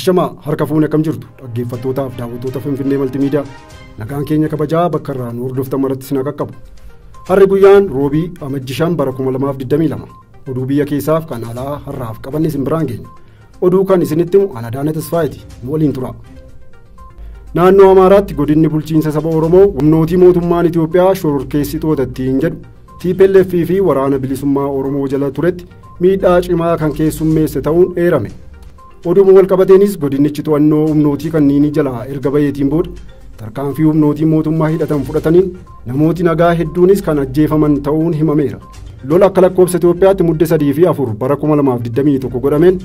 Ashama harka fuune akkam jirtu dhaggeeffattootaaf daawwattoota Finfinnee Multimediyaa nagaan keenya kabajaa bakka irraa nu hordoftan maratti isin qaqqabu. Harri guyyaan roobii Amajjii bara 2022 oduu biyya keessaaf kan alaa har'aaf qabanne isin biraan geenya. Oduu kan isinitti himu Anadaana Tasfaayiti nu waliin tura. Naannoo Amaaraatti godinni bulchiinsa saba Oromoo humnootii mootummaan Itoophiyaa shororkeessitoota ittiin jedhu TPLF fi waraana bilisummaa Oromoo jala turetti miidhaa cimaa kan keessummeesse ta'uun eerame. Oduu walqabateenis godinnichi to'annoo humnootii kanneenii jalaa erga bayeetiin booda tarkaanfii humnootii mootummaa hidhatan fudhataniin namooti nagaa hedduunis kan ajjeefaman ta'uun himameera. Lola akka lakkoofsa Itoophiyaatti mudde 3 fi 4 bara 2021 godhameen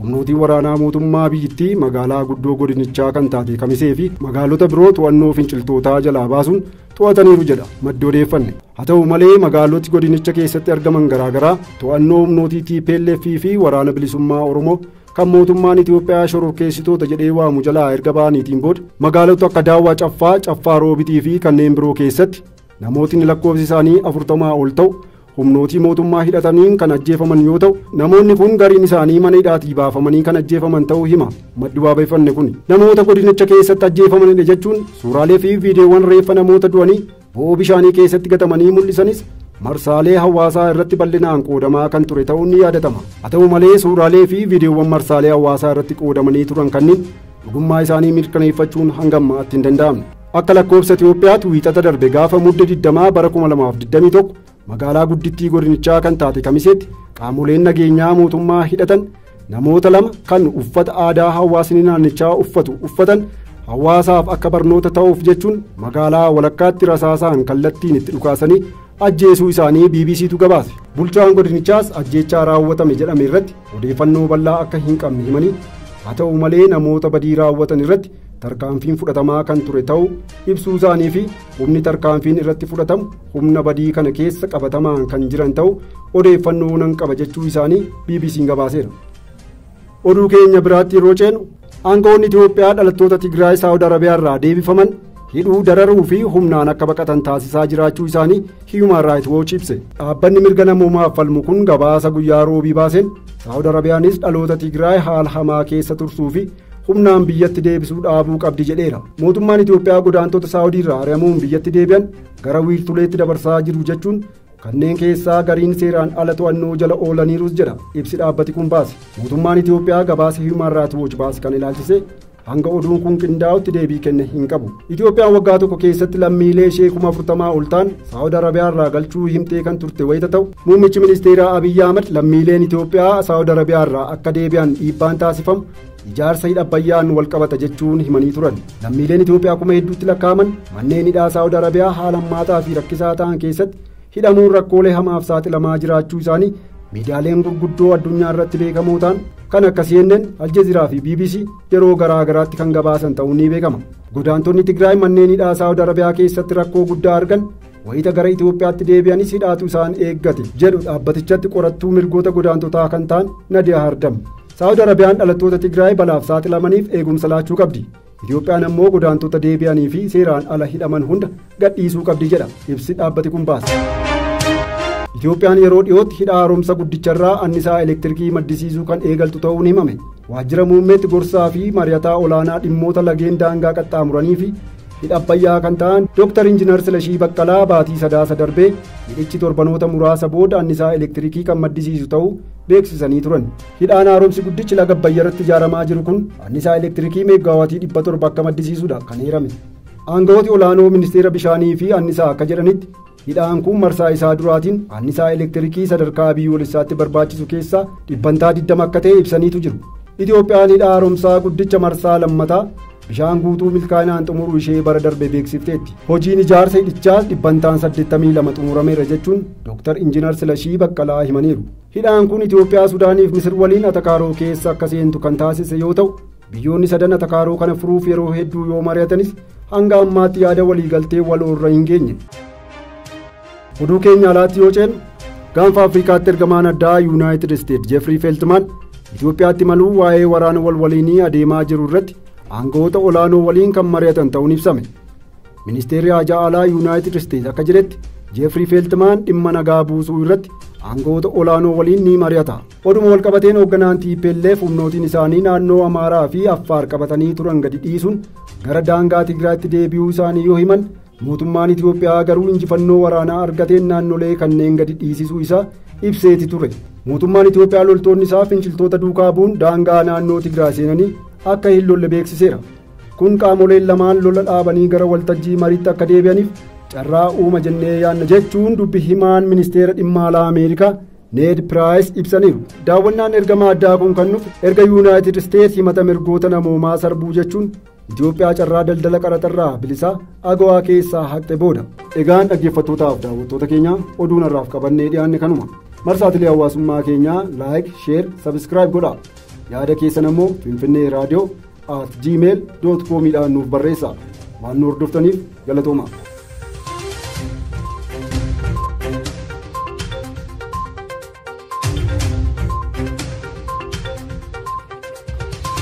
humnootii waraanaa mootummaa biyyattii magaalaa guddoo godinichaa kan taate Kamisee fi magaalota biroo to'annoo finciltootaa jalaa baasuun to'ataniiru jedha maddi odeeffanne. Haa ta'u malee magaaloti godinicha keessatti argaman garaagaraa to'annoo humnootii TPLF fi waraana bilisummaa Oromoo kan mootummaan Itoophiyaa shororkeessitoota jedhee waamu jalaa erga ba'aniitiin booda magaalota akka Daawwaa Caffaa Roobitii fi kanneen biroo keessatti namootni lakkoofsi isaanii 40 ol ta'u humnootii mootummaa hidhataniin kan ajjeefaman yoo ta'u namoonni kun gariin isaanii mana hidhaatii baafamanii kan ajjeefaman ta'uu hima maddi waabeffanne kun. Namoota godinicha keessatti ajjeefamanidha jechuun suuraalee fi viidiyoowwan reeffa namoota du'anii bo'oo bishaanii keessatti gatamanii mul'isanis marsaalee hawaasaa irratti bal'inaan qoodamaa kan ture ta'uun ni yaadatama. Haa ta'u malee suuraalee fi viidiyoowwan marsaalee hawaasaa irratti qoodamanii turan kanneen dhugummaa isaanii mirkaneeffachuun hanga ammaatti hin danda'amne. Akka lakkoofsa Itoophiyaatti wiixata darbe gaafa mudde 20 bara 2021 magaalaa guddittii godinichaa kan taate Kamiseetti qaamoleen nageenyaa mootummaa hidhatan namoota 2 kan uffata aadaa hawaasni naannichaa uffatan hawaasaaf akka barnoota ta'uuf jechuun magaalaa walakkaatti rasaasaan kallattiin itti dhukaasanii ajjeesuu isaanii BBCtu gabaase. Bulchaan godinichaas ajjeechaa raawwatame jedhame irratti odeeffannoo bal'aa akka hin qabne himanii haa ta'u malee namoota badii raawwatan irratti tarkaanfiin fudhatamaa kan ture ta'uu ibsuu isaanii fi humni tarkaanfiin irratti fudhatamu humna badii kana keessa qabatamaan kan jiran ta'uu odeeffannoo nan qaba jechuu isaanii BBC'n gabaaseera. Oduu keenya biraatti yeroo ceenu aangawoonni Itoophiyaa dhalattoota Tigraay Saawud Arabiyaa irraa deebifaman hidhuu dararuu fi humnaan akka baqatan taasisaa jiraachuu isaanii Human Rights Watch ibse. Dhaabbanni mirga namoomaaf falmu kun gabaasa guyyaa roobii baaseen Saawud Arabiyaanis dhaloota Tigraay haala hamaa keessa tursuu fi humnaan biyyatti deebisuu dhaabuu qabdi jedheera. Mootummaan Itoophiyaa godaantota Saawudii irraa ari'amuun biyyatti deebi'an gara wiirtuleetti dabarsaa jiru jechuun kanneen keessaa gariin seeraan ala to'annoo jala oolaniirus jedha ibsi dhaabbati kun baase. Mootummaan Itoophiyaa gabaasa Human Rights Watch baase kan ilaalchise hanga oduun kun qindaa'utti deebii kenne hin qabu. Itoophiyaan waggaa tokko keessatti lammiilee ishee 40 ol ta'an Saawud Arabiyaa irraa galchuu himtee kan turte wayita ta'u muummichi ministeeraa Abiyyi Ahmed lammiileen Itoophiyaa Saawud Arabiyaa irraa akka deebi'an dhiibbaan taasifamu ijaarsa hidha Abbayyaan wal qabata jechuun himanii turan. Lammiileen Itoophiyaa kuma hedduutti lakkaa'aman manneen hidhaa Saawud Arabiyaa haala hammaataa fi rakkisaa ta'an keessatti hidhamuun rakkoolee hamaaf saaxilamaa jiraachuu isaanii miidiyaaleen gurguddoo addunyaa irratti beekamoo ta'an kan akka CNN, Aljazeeraa fi BBC yeroo garaagaraatti kan gabaasan ta'uun ni beekama. Godaantonni Tigraay manneen hidhaa Saawud Arabiyaa keessatti rakkoo guddaa argan wayita gara Itoophiyaatti deebi'anis hidhaatu isaan eeggate jedhu dhaabbatichatti qorattuu mirgoota godaantotaa kan ta'an Nadiyaa Hardam. Saawud Arabiyaan dhalattoota Tigraay balaaf saaxilamaniif eegumsa laachuu qabdi. Itoophiyaan ammoo godaantota deebi'anii fi seeraan ala hidhaman hunda gadhiisuu qabdi jedha ibsi dhaabbati kun baase. Itoophiyaan yeroo dhiyootti hidha haaromsa guddicharraa annisaa elektirikii maddisiisuu kan eegaltu ta'uun himame. Waajjira muummeetti gorsaa fi mari'ataa olaanaa dhimmoota lageen daangaa qaxxaamuranii fi hidha Abbayyaa kan ta'an Dr. Injiinar Silashii Baqqalaa baatii sadaasa darbee hidhichi torbanoota muraasa booda annisaa elektirikii kan maddisiisu ta'uu beeksisanii turan. Hidhaan haaromsi guddichi laga Abbayyaa irratti ijaaramaa jiru kun annisaa elektirikii meegaawaatii 700 akka maddisiisudha kan eerame. Aangawooti olaanoo ministeera bishaanii fi annisaa akka jedhanitti hidhaan kun marsaa isaa duraatiin annisaa elektirikii sadarkaa biyyoolessaatti barbaachisu keessaa 20% akka ta'e ibsaniitu jiru. Itoophiyaan hidha haaromsaa guddicha marsaa lammataa bishaan guutuu milkaa'inaan xumuruu ishee bara darbe beeksifteetti. Hojiin ijaarsa hidhichaas 82% xumurameera jechuun Dr. Injiinar Silashii Baqqalaa himaniiru. Hidhaan kun Itoophiyaa Sudaanii fi Misir waliin atakaaroo keessa akka seentu kan taasise yoo ta'u biyyoonni sadan atakaaroo kana furuuf yeroo hedduu yoo mari'atanis hanga ammaatti yaada waliigaltee waloorra hin geenye. Oduu keenya alaatti yoo ceenu gaanfa Afrikaatti ergamaan addaa Yuunaayitid Isteet Jeefrii Feeltimaan Itoophiyaatti maluu waa'ee waraana waliinii adeemaa jiru irratti aangawoota olaanoo waliin kan mari'atan ta'uun ibsame. Ministeerri haajaa alaa Yuunaayitid Isteet akka jedhetti Jeefrii Feeltimaan dhimma nagaa buusuu irratti aangoota olaanoo waliin ni mari'ata. Oduma walqabateen hoogganaan TPLF humnootiin isaanii naannoo Amaaraa fi Affaar qabatanii turan gadi dhiisuun gara daangaa Tigraayitti deebi'uu isaanii yoo himan, mootummaan Itoophiyaa garuu injifannoo waraanaa argateen naannolee kanneen gadi dhiisisuu isaa ibseeti ture. Mootummaan Itoophiyaa loltoonni isaa finciltoota duukaa bu'uun daangaa naannoo Tigraay seenanii akka hin lolle beeksiseera. Kun qaamoleen lamaan lola dhaabanii gara waltajjii mariitti akka deebi'aniif carraa uuma jennee yaanna jechuun dubbi himaan ministeera dhimma alaa Ameerikaa Ned Price ibsaniiru. Daawwannaan ergama addaa kun kan nuuf erga Yuunaayitid Isteets himata mirgoota namoomaa sarbuu jechuun Itoophiyaa carraa daldala qaraxarraa bilisaa agawaa keessaa haqxe booda. Egaan dhaggeeffattootaaf daawwattoota keenya oduun har'aaf qabannee dhiyaanne kanuma. Marsaatilee hawaasummaa keenyaa laayik, sheer, sabskiraayib godhaa. Yaada keessan ammoo Finfinnee Raadiyoo @gmail.com nuuf barreessaa. Waan nu hordoftaniif galatoomaa.